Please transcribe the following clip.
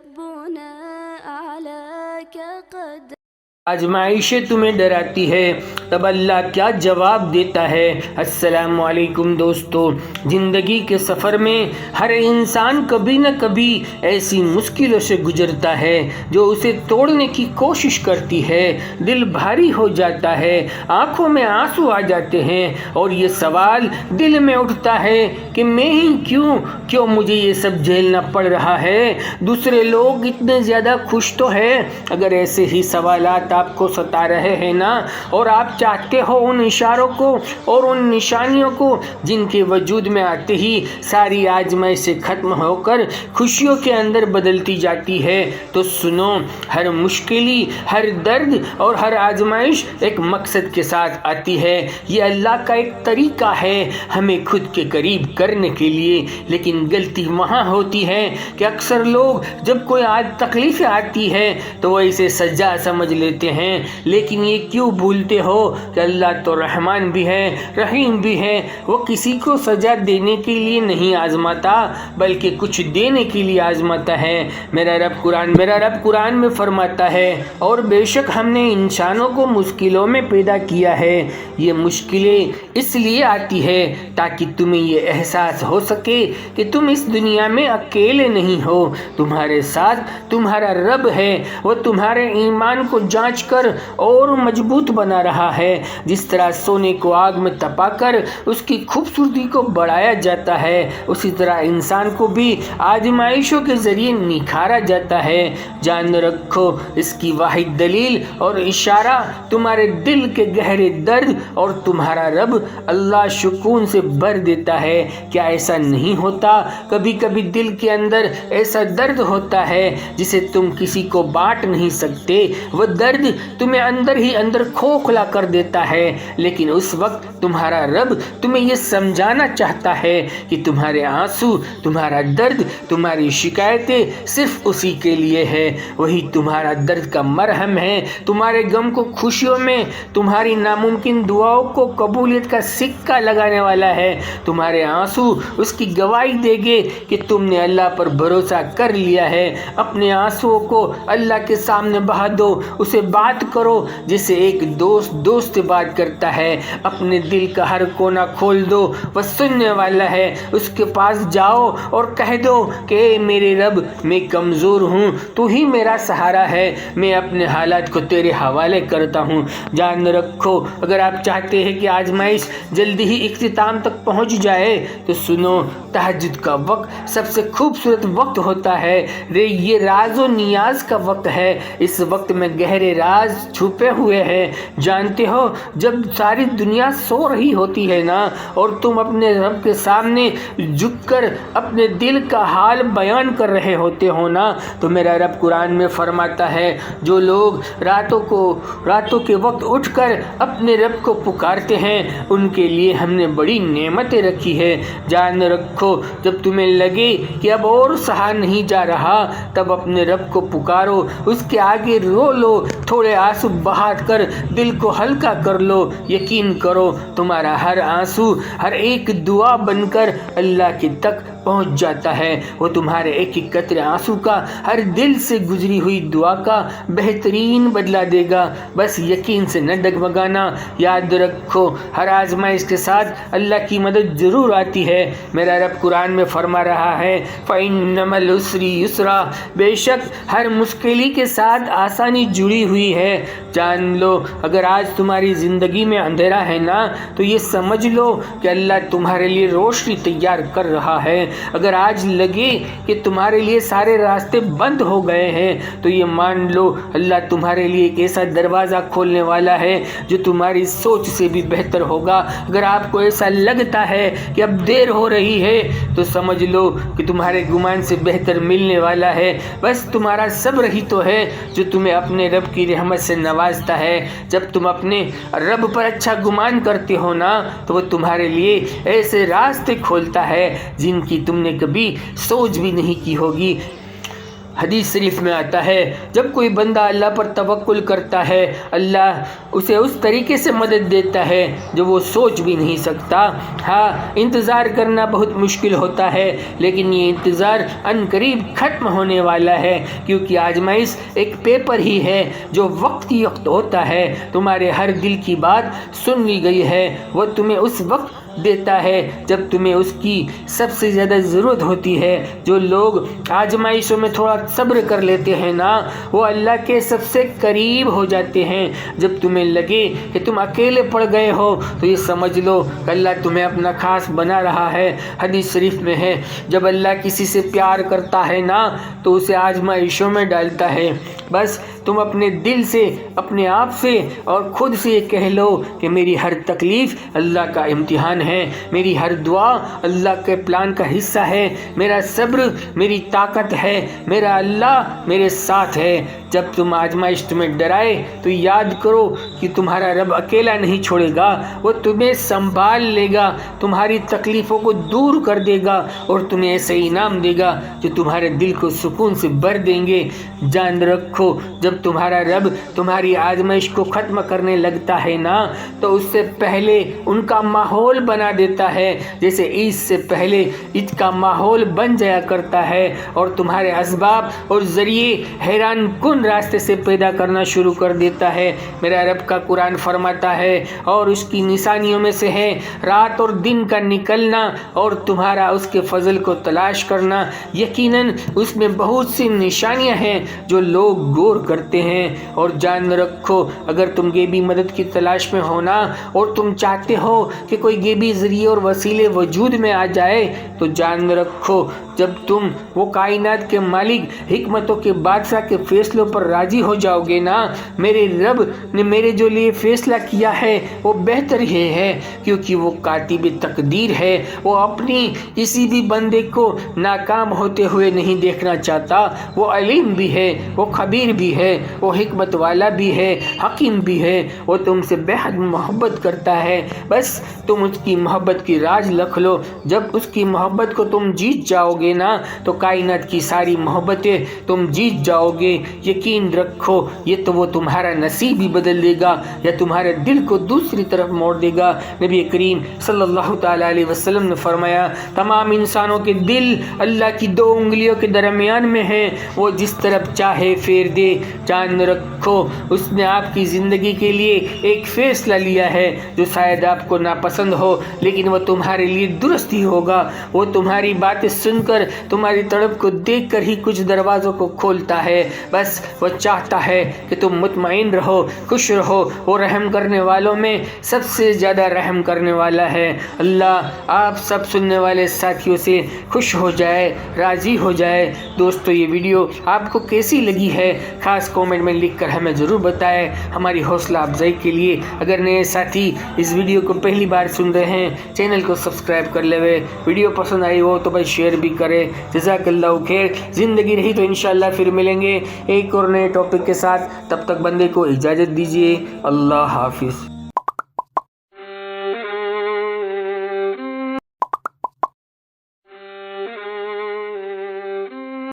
ربنا أعلاك قدر. آزمائشیں تمہیں ڈراتی ہے تب اللہ کیا جواب دیتا ہے۔ السلام علیکم دوستو، زندگی کے سفر میں ہر انسان کبھی نہ کبھی ایسی مشکلوں سے گزرتا ہے جو اسے توڑنے کی کوشش کرتی ہے۔ دل بھاری ہو جاتا ہے، آنکھوں میں آنسو آ جاتے ہیں اور یہ سوال دل میں اٹھتا ہے کہ میں ہی کیوں مجھے یہ سب جھیلنا پڑ رہا ہے؟ دوسرے لوگ اتنے زیادہ خوش تو ہیں۔ اگر ایسے ہی سوالات آپ کو ستا رہے ہیں نا، اور آپ چاہتے ہو ان اشاروں کو اور ان نشانیوں کو جن کے وجود میں آتے ہی ساری آزمائش سے ختم ہو کر خوشیوں کے اندر بدلتی جاتی ہے، تو سنو، ہر مشکلی، ہر درد اور ہر آزمائش ایک مقصد کے ساتھ آتی ہے۔ یہ اللہ کا ایک طریقہ ہے ہمیں خود کے قریب کرنے کے لیے۔ لیکن غلطی وہاں ہوتی ہے کہ اکثر لوگ جب کوئی تکلیف آتی ہے تو وہ اسے سزا سمجھ لیتے ہیں، لیکن یہ کیوں بھولتے ہو کہ اللہ تو رحمان بھی ہے، رحیم بھی ہے۔ وہ کسی کو سزا دینے کے لیے نہیں آزماتا بلکہ کچھ دینے کے لیے آزماتا ہے۔ میرا رب قرآن میں فرماتا ہے، اور بے شک ہم نے انسانوں کو مشکلوں میں پیدا کیا ہے۔ یہ مشکلیں اس لیے آتی ہے تاکہ تمہیں یہ احساس ہو سکے کہ تم اس دنیا میں اکیلے نہیں ہو، تمہارے ساتھ تمہارا رب ہے۔ وہ تمہارے ایمان کو جانچ کر اور مضبوط بنا رہا ہے۔ جس طرح سونے کو آگ میں تپا کر اس کی خوبصورتی کو بڑھایا جاتا ہے، اسی طرح انسان کو بھی آزمائشوں کے ذریعے نکھارا جاتا ہے۔ جان رکھو، اس کی واحد دلیل اور اشارہ تمہارے دل کے گہرے درد اور تمہارا رب اللہ سکون سے بھر دیتا ہے۔ کیا ایسا نہیں ہوتا؟ کبھی کبھی دل کے اندر ایسا درد ہوتا ہے جسے تم کسی کو بانٹ نہیں سکتے۔ وہ درد تمہیں اندر ہی اندر کھوکھلا کر دیتا ہے، لیکن اس وقت تمہارا رب تمہیں یہ سمجھانا چاہتا ہے کہ تمہارے آنسو، تمہارا درد، تمہاری شکایتیں صرف اسی کے لیے ہے۔ وہی تمہارا درد کا مرہم ہے، تمہارے غم کو خوشیوں میں، تمہاری ناممکن دعاؤں کو قبولیت کا سکہ لگانے والا ہے۔ تمہارے آنسو اس کی گواہی دے گے کہ تم نے اللہ پر بھروسہ کر لیا ہے۔ اپنے آنسوؤں کو اللہ کے سامنے بہا دو، اسے بات کرو جسے ایک دوست سے بات کرتا ہے۔ اپنے دل کا ہر کونا کھول دو، وہ سننے والا ہے۔ اس کے پاس جاؤ اور کہہ دو کہ اے میرے رب، میں کمزور ہوں، تو ہی میرا سہارا ہے، میں اپنے حالات کو تیرے حوالے کرتا ہوں۔ جان رکھو، اگر آپ چاہتے ہیں کہ آزمائش جلدی ہی اختتام تک پہنچ جائے تو سنو، تہجد کا وقت سب سے خوبصورت وقت ہوتا ہے۔ یہ راز و نیاز کا وقت ہے۔ اس وقت میں گہرے راز چھپے ہوئے ہیں۔ جانتے ہو، جب ساری دنیا سو رہی ہوتی ہے نا، اور تم اپنے رب کے سامنے جھک کر اپنے دل کا حال بیان کر رہے ہوتے ہو نا، تو میرا رب قرآن میں فرماتا ہے، جو لوگ راتوں کے وقت اٹھ کر اپنے رب کو پکارتے ہیں، ان کے لیے ہم نے بڑی نعمتیں رکھی ہے۔ جان رکھو، جب تمہیں لگے کہ اب اور سہا نہیں جا رہا، تب اپنے رب کو پکارو، اس کے آگے رو لو، تھوڑے آنسو بہا کر دل کو ہلکا کر لو۔ یقین کرو، تمہارا ہر آنسو، ہر ایک دعا بن کر اللہ کے تک پہنچ جاتا ہے۔ وہ تمہارے ایک ایک قطرے آنسو کا، ہر دل سے گزری ہوئی دعا کا بہترین بدلہ دے گا۔ بس یقین سے نہ ڈگمگانا۔ یاد رکھو، ہر آزمائش کے ساتھ اللہ کی مدد ضرور آتی ہے۔ میرا رب قرآن میں فرما رہا ہے، فَإِنَّ مَعَ الْعُسْرِ يُسْرًا، بے شک ہر مشکلی کے ساتھ آسانی جڑی ہوئی ہے۔ جان لو، اگر آج تمہاری زندگی میں اندھیرا ہے نا، تو یہ سمجھ لو کہ اللہ تمہارے لیے روشنی تیار کر رہا ہے۔ اگر آج لگے کہ تمہارے لیے سارے راستے بند ہو گئے ہیں، تو یہ مان لو اللہ تمہارے لیے ایک ایسا دروازہ کھولنے والا ہے جو تمہاری سوچ سے بھی بہتر ہوگا۔ اگر آپ کو ایسا لگتا ہے کہ اب دیر ہو رہی ہے، تو سمجھ لو کہ تمہارے گمان سے بہتر ملنے والا ہے۔ بس تمہارا صبر ہی تو ہے جو تمہیں اپنے رب کی رحمت سے نوازتا ہے۔ جب تم اپنے رب پر اچھا گمان کرتے ہو نا، تو وہ تمہارے لیے ایسے راستے کھولتا ہے جن کی تم نے کبھی سوچ بھی نہیں کی ہوگی۔ حدیث شریف میں آتا ہے جب کوئی بندہ اللہ پر توکل کرتا ہے اللہ اسے اس طریقے سے مدد دیتا ہے جو وہ سوچ بھی نہیں سکتا۔ ہاں انتظار کرنا بہت مشکل ہوتا ہے لیکن یہ انتظار ان قریب ختم ہونے والا ہے، کیونکہ آزمائش ایک پیپر ہی ہے جو وقتی وقت ہوتا ہے۔ تمہارے ہر دل کی بات سن لی گئی ہے، وہ تمہیں اس وقت دیتا ہے جب تمہیں اس کی سب سے زیادہ ضرورت ہوتی ہے۔ جو لوگ آزمائشوں میں تھوڑا صبر کر لیتے ہیں نا وہ اللہ کے سب سے قریب ہو جاتے ہیں۔ جب تمہیں لگے کہ تم اکیلے پڑ گئے ہو تو یہ سمجھ لو کہ اللہ تمہیں اپنا خاص بنا رہا ہے۔ حدیث شریف میں ہے جب اللہ کسی سے پیار کرتا ہے نا تو اسے آزمائشوں میں ڈالتا ہے۔ بس تم اپنے دل سے اپنے آپ سے اور خود سے یہ کہہ لو کہ میری ہر تکلیف اللہ کا امتحان ہے، میری ہر دعا اللہ کے پلان کا حصہ ہے، میرا صبر میری طاقت ہے، میرا اللہ میرے ساتھ ہے۔ جب تم آزمائش تمہیں ڈرائے تو یاد کرو کہ تمہارا رب اکیلا نہیں چھوڑے گا، وہ تمہیں سنبھال لے گا، تمہاری تکلیفوں کو دور کر دے گا اور تمہیں ایسے انعام دے گا جو تمہارے دل کو سکون سے بھر دیں گے۔ جان رکھو جب تمہارا رب تمہاری آزمائش کو ختم کرنے لگتا ہے نا تو اس سے پہلے ان کا ماحول بنا دیتا ہے، جیسے عید سے پہلے عید کا ماحول بن جایا کرتا ہے اور تمہارے اسباب اور ذریعے حیران کن راستے سے پیدا کرنا شروع کر دیتا ہے۔ میرا رب کا قرآن فرماتا ہے اور اس کی نشانیوں میں سے ہے رات اور دن کا نکلنا اور تمہارا اس کے فضل کو تلاش کرنا، یقیناً اس میں بہت سی نشانیاں ہیں جو لوگ غور کرتے ہیں۔ اور جان رکھو اگر تم غیبی مدد کی تلاش میں ہونا اور تم چاہتے ہو کہ کوئی غیبی ذریعے اور وسیلے وجود میں آ جائے تو جان رکھو جب تم وہ کائنات کے مالک حکمتوں کے بادشاہ کے فیصلوں پر راضی ہو جاؤ گے نا، میرے رب نے میرے جو لیے فیصلہ کیا ہے وہ بہتر ہی ہے، کیونکہ وہ کاتب تقدیر ہے۔ وہ اپنی کسی بھی بندے کو ناکام ہوتے ہوئے نہیں دیکھنا چاہتا۔ وہ علیم بھی ہے، وہ خبیر بھی ہے، وہ حکمت والا بھی ہے، حکیم بھی ہے۔ وہ تم سے بے حد محبت کرتا ہے، بس تم اس کی محبت کی راز رکھ لو۔ جب اس کی محبت کو تم جیت جاؤ گے نا تو کائنات کی ساری محبتیں تم جیت جاؤ گے۔ یقین رکھو یہ تو وہ تمہارا نصیب ہی بدل دے گا یا تمہارے دل کو دوسری طرف موڑ دے گا۔ نبی کریم صلی اللہ تعالی علیہ وسلم نے فرمایا تمام انسانوں کے دل اللہ کی دو انگلیوں کے درمیان میں ہیں، وہ جس طرف چاہے پھیر دے۔ جان رکھو اس نے آپ کی زندگی کے لیے ایک فیصلہ لیا ہے جو شاید آپ کو ناپسند ہو لیکن وہ تمہارے لیے درست ہی ہوگا۔ وہ تمہاری باتیں سن کر تمہاری تڑپ کو دیکھ کر ہی کچھ دروازوں کو کھولتا ہے، بس وہ چاہتا ہے کہ تم مطمئن رہو، خوش رہو۔ وہ رحم کرنے والوں میں سب سے زیادہ رحم کرنے والا ہے۔ اللہ آپ سب سننے والے ساتھیوں سے خوش ہو جائے، راضی ہو جائے۔ دوستو یہ ویڈیو آپ کو کیسی لگی ہے خاص کومنٹ میں لکھ کر ہمیں ضرور بتائیں، ہماری حوصلہ افزائی کے لیے۔ اگر نئے ساتھی اس ویڈیو کو پہلی بار سن رہے ہیں چینل کو سبسکرائب کر لے، ویڈیو پسند آئی ہو تو بھائی شیئر بھی کرے۔ جزاک اللہ خیر۔ زندگی رہی تو انشاءاللہ پھر ملیں گے ایک اور نئے ٹاپک کے ساتھ، تب تک بندے کو اجازت دیجیے۔ اللہ حافظ۔